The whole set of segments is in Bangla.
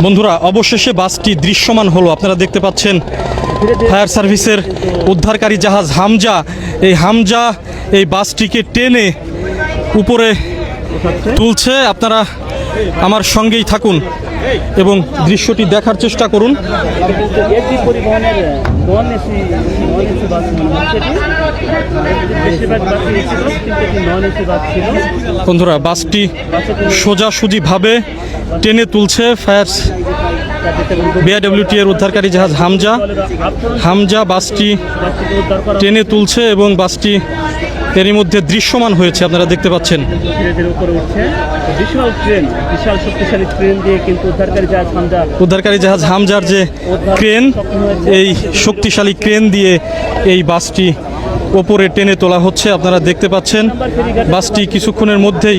বন্ধুরা অবশেষে বাসটি দৃশ্যমান হলো। আপনারা দেখতে পাচ্ছেন ফায়ার সার্ভিসের উদ্ধারকারী জাহাজ হামজা এই বাসটিকে টেনে উপরে তুলছে। আপনারা আমার সঙ্গেই থাকুন এবং দৃশ্যটি দেখার চেষ্টা করুন। বন্ধুরা বাসটি সোজাসুজিভাবে টেনে তুলছে ফায়ার বিআরডব্লিউটি এর উদ্ধারকারী জাহাজ হামজা বাসটি টেনে তুলছে এবং বাসটি এরই মধ্যে দৃশ্যমান হয়েছে। আপনারা দেখতে পাচ্ছেন উদ্ধারকারী জাহাজ হামজার যে ক্রেন, এই শক্তিশালী ক্রেন দিয়ে এই বাসটি ওপরে টেনে তোলা হচ্ছে। আপনারা দেখতে পাচ্ছেন বাসটি কিছুক্ষণের মধ্যেই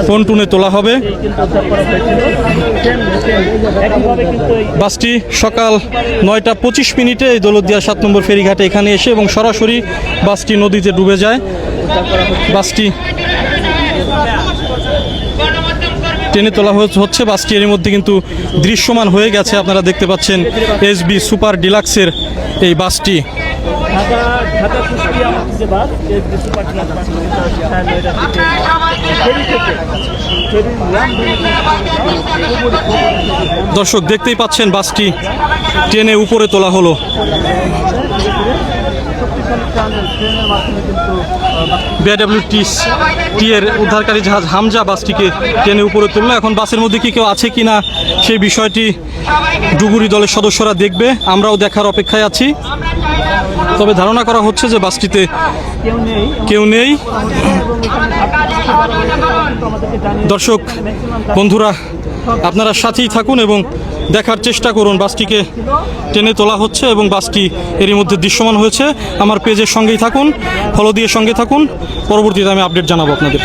পন্টুনে তোলা হবে। বাসটি সকাল 9:25 এই দৌলতদিয়া 7 নম্বর ফেরিঘাটে এখানে এসে এবং সরাসরি বাসটি নদীতে ডুবে যায়। বাসটি টেনে তোলা হচ্ছে। বাসটি এর মধ্যে কিন্তু দৃশ্যমান হয়ে গেছে। আপনারা দেখতে পাচ্ছেন এসবি সুপার ডিলাক্সের এই বাসটি। দর্শক দেখতেই পাচ্ছেন বাসটি টেনে উপরে তোলা হলো। বিআরডব্লিউটি এর উদ্ধারকারী জাহাজ হামজা বাসটিকে টেনে উপরে তুললো। এখন বাসের মধ্যে কি কেউ আছে কিনা সেই বিষয়টি ডুবুরি দলের সদস্যরা দেখবে, আমরাও দেখার অপেক্ষায় আছি। তবে ধারণা করা হচ্ছে যে বাসটিতে কেউ নেই। দর্শক বন্ধুরা আপনারা সাথেই থাকুন এবং দেখার চেষ্টা করুন। বাসটিকে টেনে তোলা হচ্ছে এবং বাসটি এরই মধ্যে দৃশ্যমান হয়েছে। আমার পেজের সঙ্গেই থাকুন, ফলো দিয়ে সঙ্গে থাকুন। পরবর্তীতে আমি আপডেট জানাবো আপনাদের।